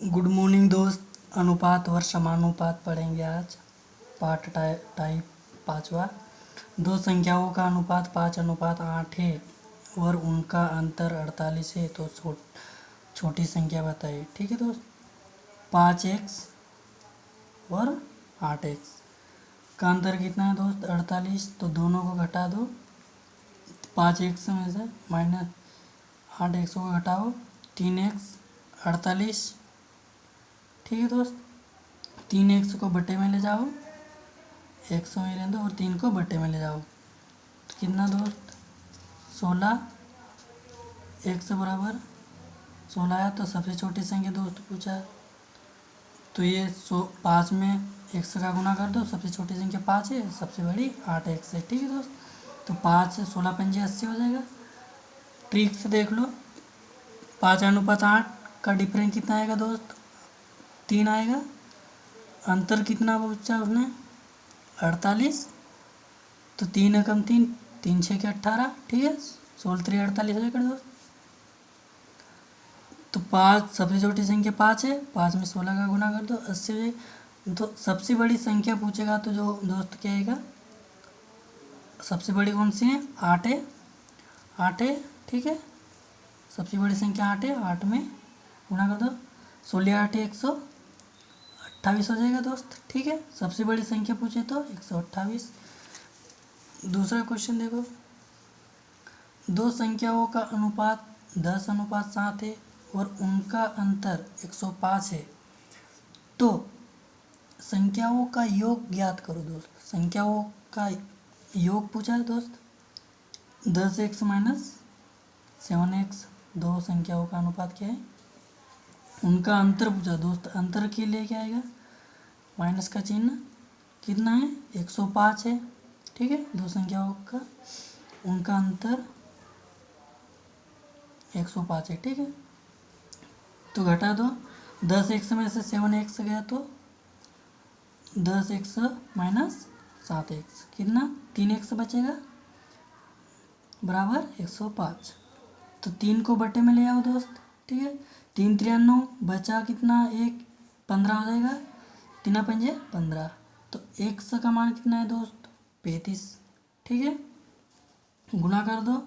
Good morning दोस्त। अनुपात और समानुपात पढ़ेंगे आज। पार्ट टाइप 5वां। दो संख्याओं का अनुपात 5:8 है और उनका अंतर 48 है, तो छोटी संख्या बताइए। ठीक है दोस्त। 5x और 8x का अंतर कितना है दोस्त? 48। तो दोनों को घटा दो। 5x में से माइनस 8x को घटाओ। 3x 48। ठीक है दोस्त। 3x को बट्टे में ले जाओ, 100 में रहने दो और 3 को बट्टे में ले जाओ। तो कितना दोस्त? 16। x बराबर 16 है, तो सबसे छोटी संख्या दोस्त पूछा, तो ये 5 में x का गुना कर दो। सबसे छोटी संख्या 5 है, सबसे बड़ी 8x है। ठीक है दोस्त। तो 5 से 16 पंजे 80 हो जाएगा। ट्रिक से देख लो। 5:8 का डिफरेंस कितना आएगा दोस्त? 3 आएगा। अंतर कितना पूछा उसने? 48। तो 3 एकम 3, 3 6 के 18। ठीक है। 16 3 48 हो जाएगा दोस्त। तो 5 सबसे छोटी संख्या 5 है, 5 में 16 का गुना कर दो, 80 हो जाएगी। तो सबसे बड़ी संख्या पूछेगा तो जो दोस्त क्या आएगा? सबसे बड़ी कौन सी है? 8 है। 8 है। ठीक है। सबसे बड़ी संख्या 8 है, 8 में गुना कर दो। 16 8 128 हो जाएगा दोस्त। ठीक है। सबसे बड़ी संख्या पूछे तो 128। दूसरा क्वेश्चन देखो। दो संख्याओं का अनुपात 10:7 है और उनका अंतर 105 है, तो संख्याओं का योग ज्ञात करो दोस्त। संख्याओं का योग पूछा है दोस्त। 10x माइनस 7x दो संख्याओं का अनुपात क्या है? उनका अंतर पूछा दोस्त। अंतर के लिए क्या आएगा? माइनस का चिन्ह। कितना है? 105 है। ठीक है। दो संख्याओं का उनका अंतर 105 है। ठीक है। तो घटा दो। 10x में से 7x गया तो 10x माइनस 7x कितना? 3x बचेगा बराबर 105। तो 3 को बट्टे में ले आओ दोस्त। ठीक है। 3 93 बचा कितना? 1 15 हो जाएगा। 3 पंजे 15। तो x का मान कितना है दोस्त? 35। ठीक है। गुना कर दो।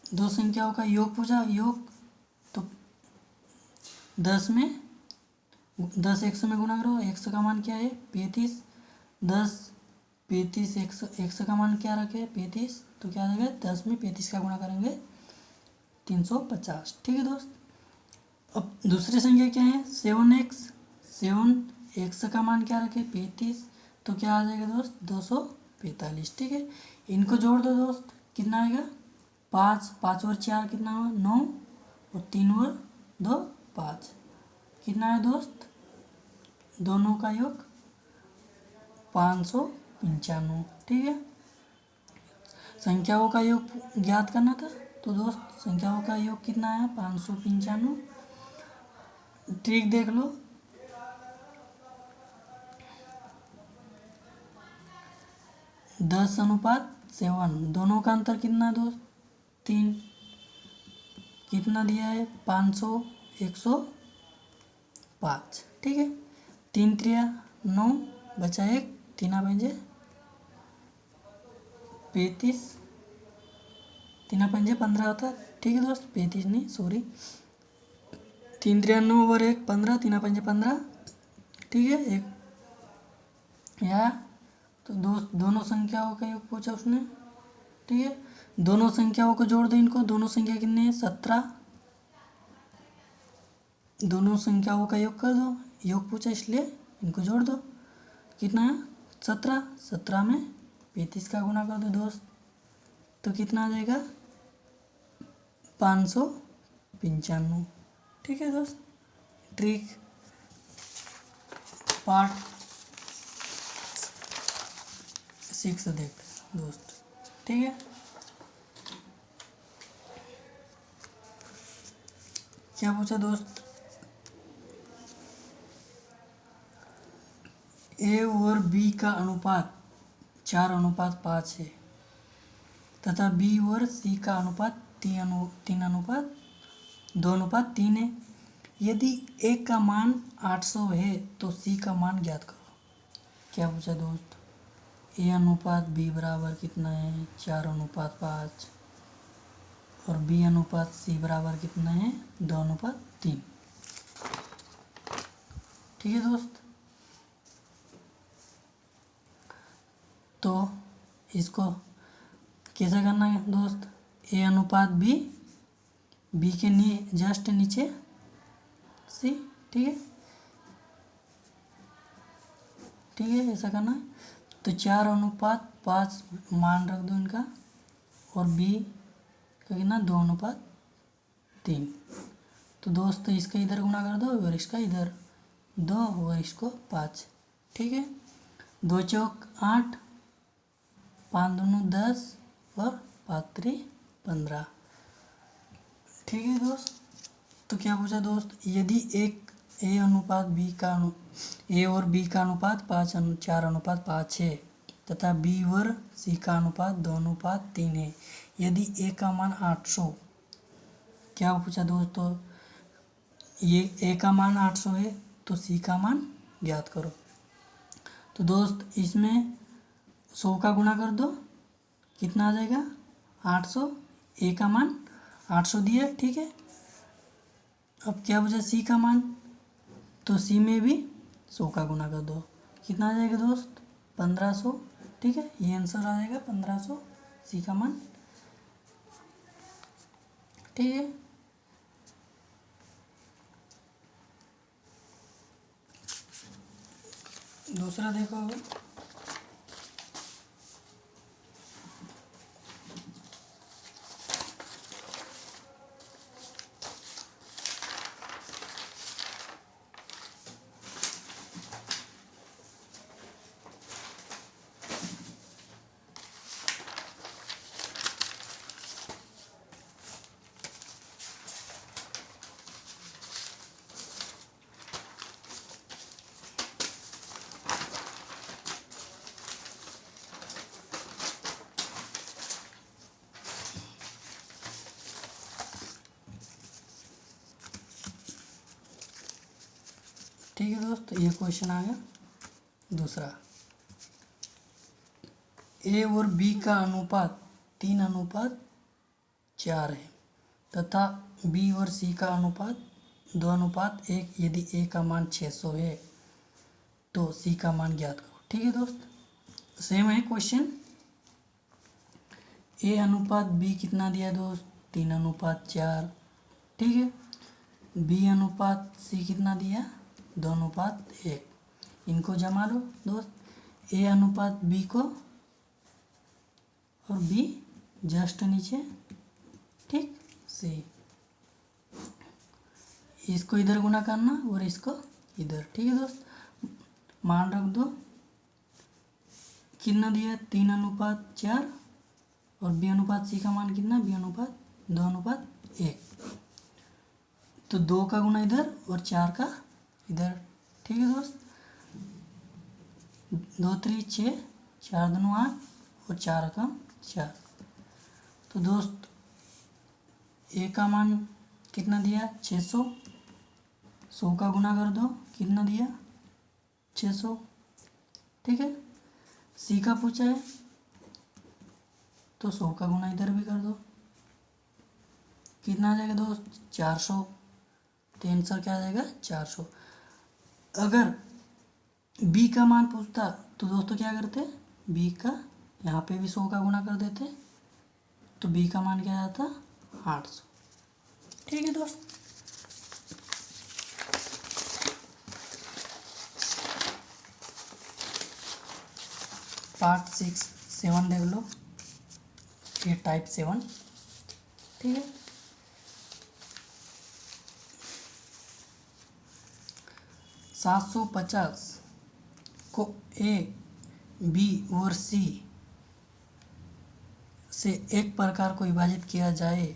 दो संख्याओं का योग पूछा। योग तो 10 में 10 x में गुना करो। x का मान क्या है? 35। 10 35 x का मान क्या रखे? 35। तो क्या आ जाएगा? 10 में 35 का गुना करेंगे 350। ठीक है दोस्त। अब दूसरी संख्या क्या है? 7x। 7x का मान क्या रखे? 35। तो क्या आ जाएगा दोस्त? 245। ठीक है। इनको जोड़ दो दोस्त। कितना आएगा? 5 5 और 4 कितना हुआ? 9 और 3 और 2 5। कितना है दोस्त? दोनों का योग 595। ठीक है। संख्याओं का योग ज्ञात करना था, तो दोस्त संख्याओं का योग कितना है? 595। ट्रिक देख लो। 10:7 दोनों का अंतर कितना है दोस्त? 3। कितना दिया है? 500 105। ठीक है। 3 3 9 बचा 1, 3 पंजे 35, 3 पंजे 15 होता है। ठीक है दोस्त। 35 नहीं, सॉरी। 3 3 9 और 1 15, 3 पंजे 15। ठीक है। एक या तो दोस्त दोनों संख्याओं का योग पूछा उसने। ठीक है। दोनों संख्याओं को जोड़ दो। इनको दोनों संख्या कितनी है? 17। दोनों संख्याओं का योग कर दो। योग पूछा इसलिए इनको जोड़ दो। कितना है? 17। 17 में 35 का गुना कर दो दोस्त। तो कितना आ जाएगा? 595। ठीक है दोस्त। ट्रिक पार्ट 6 देख दोस्त। ठीक है। क्या पूछा दोस्त? ए और बी का अनुपात 4:5 है तथा बी और सी का अनुपात 3:2:3 है। यदि ए का मान 800 है तो सी का मान ज्ञात करो। क्या पूछा दोस्त? ए अनुपात बी बराबर कितना है? 4:5 और बी अनुपात सी बराबर कितना है? 2:3। ठीक है दोस्त, तो इसको कैसे करना है दोस्त? ए अनुपात बी, बी के जस्ट नीचे सी। ठीक है, ठीक है, ऐसा करना है। तो 4:5 मान रख दो इनका, और बी का कितना? 2:3। तो दोस्त इसका इधर गुणा कर दो और इसका इधर 2 और इसको 5। ठीक है, 2 चौक 8, 5 दूनी 10 और 5 3 15। ठीक है दोस्त, तो क्या पूछा दोस्त? यदि एक ए अनुपात बी का ए और बी का अनुपात 4:5 है तथा बी और सी का अनुपात 2:3 है, यदि ए का मान 800। क्या पूछा दोस्तों? ये ए का मान 800 है तो सी का मान ज्ञात करो। तो दोस्त इसमें 100 का गुणा कर दो, कितना आ जाएगा? 800। ए का मान 800 दिया, ठीक है। अब क्या पूछा? सी का मान, तो सी में भी 100 का गुणा कर दो, कितना आ जाएगा दोस्त? 1500। ठीक है, ये आंसर आ जाएगा 1500 सी का मान। ठीक है, दूसरा देखो अगर। ठीक है दोस्त, ये क्वेश्चन आ गया दूसरा। ए और बी का अनुपात 3:4 है तथा बी और सी का अनुपात 2:1। यदि ए का मान 600 है तो सी का मान ज्ञात करो। ठीक है दोस्त, सेम है क्वेश्चन। ए अनुपात बी कितना दिया दोस्त? 3:4। ठीक है, बी अनुपात सी कितना दिया? 2:1। इनको जमा लो दोस्त, ए अनुपात बी को और बी जस्ट नीचे, ठीक, सी। इसको इधर गुना करना और इसको इधर। ठीक है दोस्त, मान रख दो, कितना दिया? 3:4 और बी अनुपात सी का मान कितना? बी अनुपात 2:1। तो 2 का गुना इधर और 4 का इधर। ठीक है दोस्त, 2 3 6, 4 2 8 और 4 का 4। तो दोस्त ए का मान कितना दिया? 600। 100 का गुना कर दो, कितना दिया? 600। ठीक है, सी का पूछा है तो 100 का गुना इधर भी कर दो, कितना आ जाएगा दोस्त? 400। तो आंसर क्या आ जाएगा? 400। अगर बी का मान पूछता तो दोस्तों क्या करते? बी का यहाँ पे भी 100 का गुना कर देते, तो बी का मान क्या आता? 800। ठीक है दोस्त, पार्ट 6 7 देख लो, ये टाइप 7। ठीक है, 750 को ए बी और सी से एक प्रकार को विभाजित किया जाए।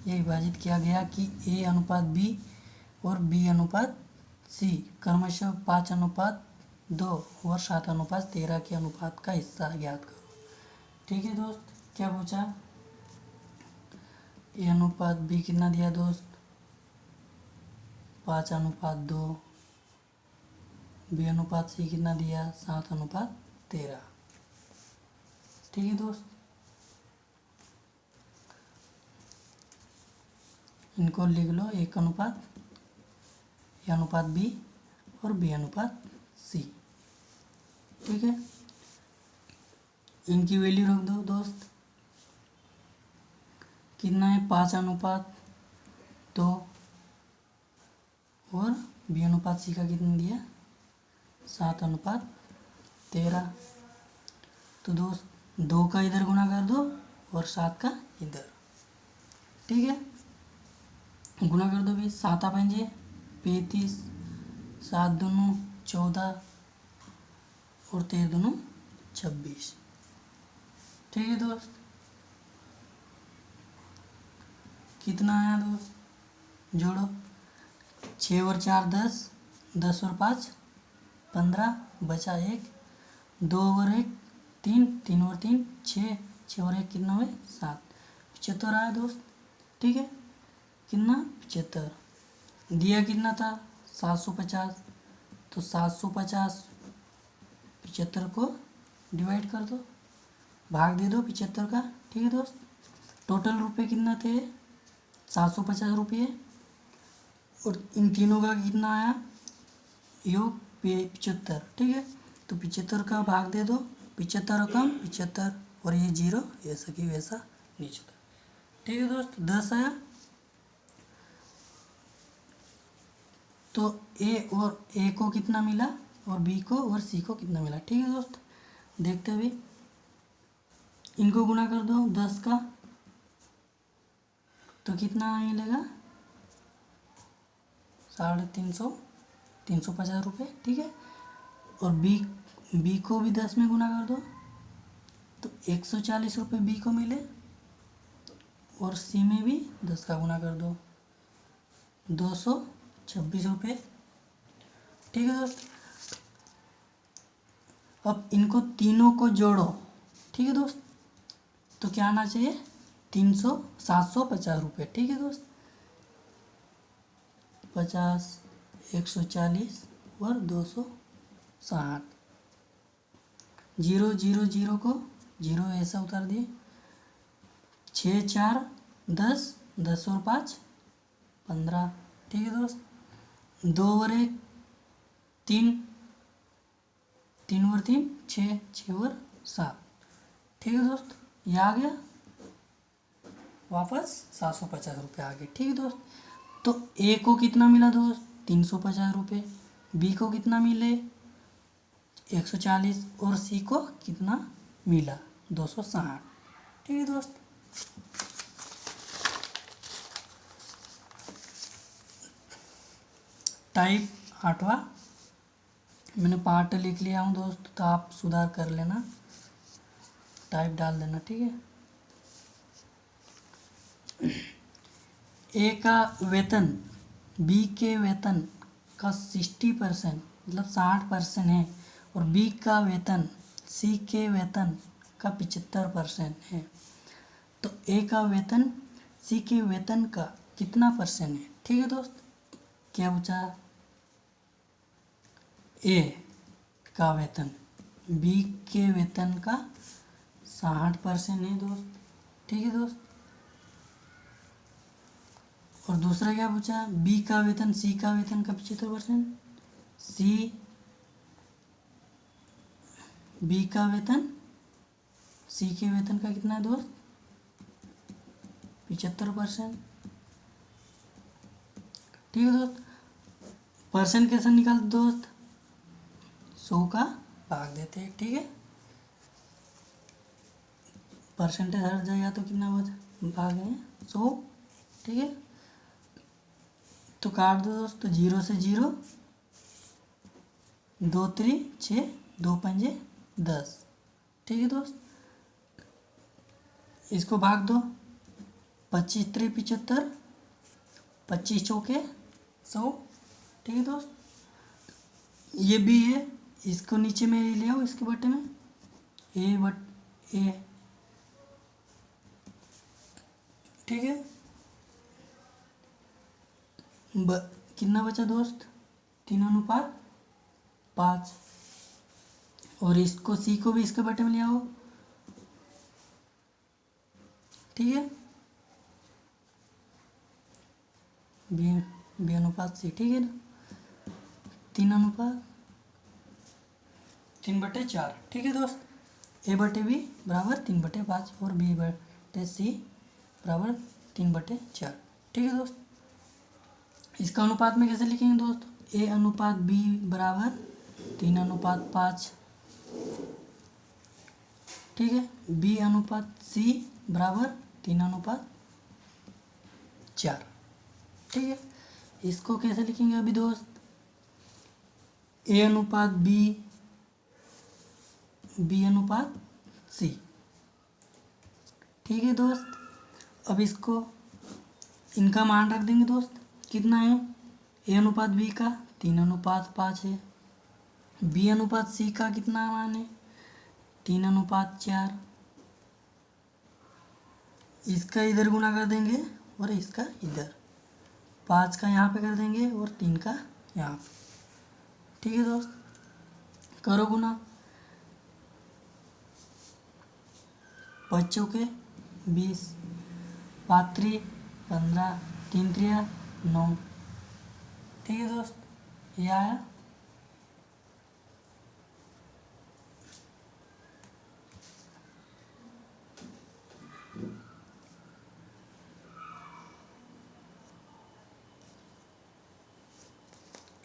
ये विभाजित किया गया कि ए अनुपात बी और बी अनुपात सी क्रमशः 5:2 और 7:13 के अनुपात का हिस्सा ज्ञात करो। ठीक है दोस्त, क्या पूछा? ए अनुपात बी कितना दिया दोस्त? 5:2, B/C कितना दिया 7:13। ठीक है दोस्त, इनको लिख लो 1:A/B और B/C। ठीक है, इनकी वैल्यू रख दो दोस्त। कितना है 5:2 और B/C का कितना दिया 7:13। तो दोस्त 2 का इधर गुना कर दो और 7 का इधर। ठीक है, गुना कर दो भी। 7×5 35, 7×2 14 और 13×2 26। ठीक है दोस्त, कितना आया दोस्त, जोड़ो। 6 और 4 10, 10 और 5 15, बचा 1, 2 और 1 3, 3 और 3 6, 6 और 1 कितना हुए 7, 75 आया दोस्त। ठीक है, कितना 75 दिया, कितना था 750, तो 750 75 को डिवाइड कर दो, भाग दे दो 75 का। ठीक है दोस्त, टोटल रुपए कितना थे 750 रुपये, और इन तीनों का कितना आया योग 75। ठीक है, तो 75 का भाग दे दो, 75 रकम 75 और ये 0 ऐसा कि वैसा नीचे का। ठीक है दोस्त, 10 आया। तो ए को कितना मिला और बी को और सी को कितना मिला। ठीक है दोस्त, देखते हुए इनको गुना कर दो 10 का, तो कितना मिलेगा 350, 350 रुपये। ठीक है, और बी को भी 10 में गुना कर दो, तो 140 रुपये बी को मिले, और सी में भी 10 का गुना कर दो 226 रुपये। ठीक है दोस्त, अब इनको तीनों को जोड़ो। ठीक है दोस्त, तो क्या आना चाहिए 750 रुपये। ठीक है दोस्त, 50, 140 और 260। 0 0 0 को 0 ऐसा उतार दिए। 6 4 10, 10 और 5 15। ठीक है दोस्त, 2 और 1 3, 3 और 3 6, 6 और 7। ठीक है दोस्त, ये आ गया वापस 750 रुपये आ गए। ठीक है दोस्त, तो ए को कितना मिला दोस्त 350 रुपये, बी को कितना मिले 140 और सी को कितना मिला 260। ठीक है दोस्त, टाइप 8वां मैंने पार्ट लिख लिया हूँ दोस्त, तो आप सुधार कर लेना, टाइप डाल देना। ठीक है, ए का वेतन बी के वेतन का 60% मतलब 60% है, और बी का वेतन सी के वेतन का 75% है। तो ए का वेतन सी के वेतन का कितना परसेंट है। ठीक है दोस्त, क्या पूछा, ए का वेतन बी के वेतन का 60% है दोस्त। ठीक है दोस्त, और दूसरा क्या पूछा, बी का वेतन सी का वेतन का 75%, सी बी का वेतन सी के वेतन का कितना है दोस्त 75%। ठीक है दोस्त, परसेंट कैसे निकालते दोस्त 100 का भाग देते हैं। ठीक है, परसेंटेज हट जाएगा तो कितना भाग है 100। ठीक है, तो काट दो दोस्त, तो 0 से 0, 2 3 6, 2 5 10। ठीक है दोस्त, इसको भाग दो, 25 3 75, 25 चौके 100। ठीक है दोस्त, ये भी है, इसको नीचे में ले आओ इसके बटे में ए। ठीक है, कितना बचा दोस्त, 3:5। और इसको सी को भी इसके बटे में ले आओ, ठीक है, बी अनुपात सी, ठीक है ना, 3:3/4, ठीक है दोस्त। ए बटे बी बराबर 3/5 और बी बटे सी बराबर 3/4, ठीक है दोस्त। इसका अनुपात में कैसे लिखेंगे दोस्त, ए अनुपात बी बराबर 3:5, ठीक है, बी अनुपात सी बराबर 3:4, ठीक है। इसको कैसे लिखेंगे अभी दोस्त, ए अनुपात बी, बी अनुपात सी, ठीक है दोस्त। अब इसको इनका मान रख देंगे दोस्त, कितना है, ए अनुपात बी का 3:5 है, बी अनुपात सी का कितना मान है, 3:4। इसका इधर गुना कर देंगे और इसका इधर, 5 का यहाँ पे कर देंगे और 3 का यहाँ पे, ठीक है दोस्त। करो गुना, 5 चौके 20, 5 3 15, 3 3 9, ठीक है दोस्त, ये आया।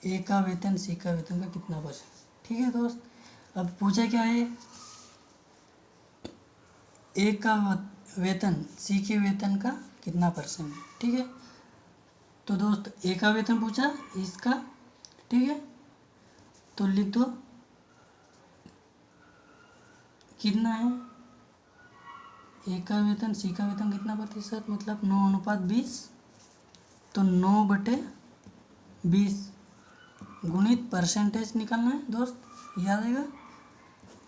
ए का वेतन सी का वेतन का कितना परसेंट, ठीक है दोस्त। अब पूछा क्या है, ए का वेतन सी के वेतन का कितना परसेंट है, ठीक है। तो दोस्त ए का वेतन पूछा इसका, ठीक है, तो लिख दो कितना है, ए का वेतन सी का वेतन कितना प्रतिशत, मतलब 9:20, तो 9/20 गुणित परसेंटेज निकालना है दोस्त, याद आएगा,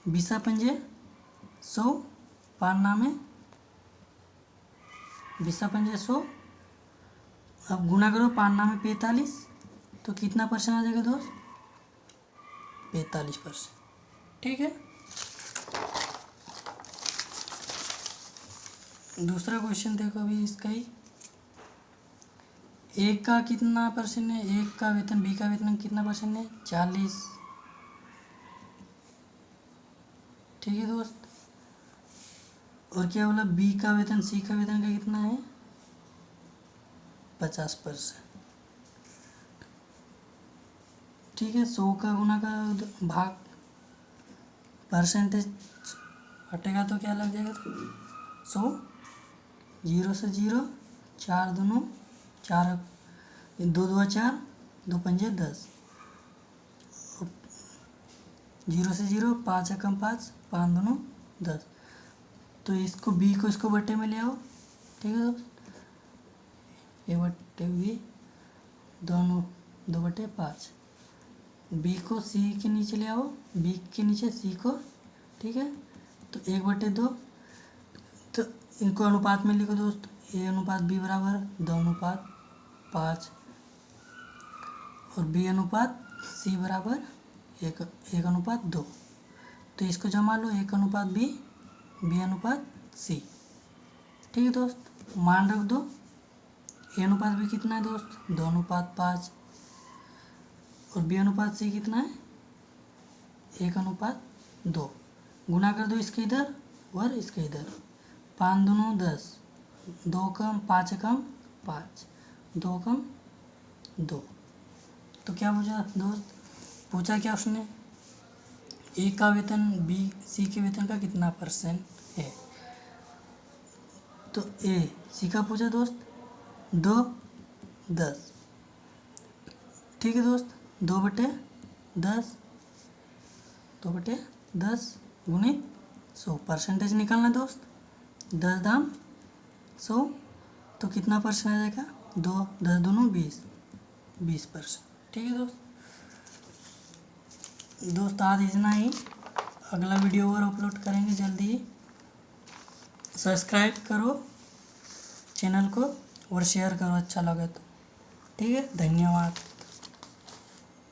20×100, 20×100, अब गुना करो 5×45, तो कितना परसेंट आ जाएगा दोस्त, 45%, ठीक है। दूसरा क्वेश्चन देखो अभी इसका ही, ए का कितना परसेंट है, ए का वेतन बी का वेतन कितना परसेंट है, 40, ठीक है दोस्त। और क्या बोला, बी का वेतन सी का वेतन का कितना है, 50%, ठीक है। 100 का गुना का भाग परसेंटेज हटेगा तो क्या लग जाएगा, तो 100, 0 से 0, 4 दूनो 4, 2 2 4, 2 5 10, 0 से 0, 5 एकम 5, 5 दूनो 10, तो इसको बी को इसको बट्टे में ले आओ, ठीक है दोस्त, ए बट्टे बी दोनों 2/5, बी को सी के नीचे ले आओ, बी के नीचे सी को, ठीक है, तो 1/2, तो इनको अनुपात में लिखो दोस्त, ए अनुपात बी बराबर 2:5 और बी अनुपात सी बराबर 1:2, तो इसको जमा लो, 1:बी, बी अनुपात सी, ठीक है दोस्त। मान रख दो, ए अनुपात बी कितना है दोस्त, 2:5 और बी अनुपात सी कितना है, 1:2, गुना कर दो इसके इधर और इसके इधर, 5 दूनो 10, 2 कम 5 कम 5, 2 कम 2, तो क्या पूछा दोस्त, पूछा क्या उसने, ए का वेतन बी सी के वेतन का कितना परसेंट है, तो ए सी का पूछा दोस्त 2/10, ठीक है दोस्त, 2/10, 2/10 गुणित 100, परसेंटेज निकालना दोस्त, 10 दाम 100, तो कितना परसेंट आ जाएगा, 2 10 दूनो 20%, ठीक है दोस्त आज इतना ही, अगला वीडियो और अपलोड करेंगे जल्दी ही। सब्सक्राइब करो चैनल को और शेयर करो अच्छा लगे तो, ठीक है, धन्यवाद।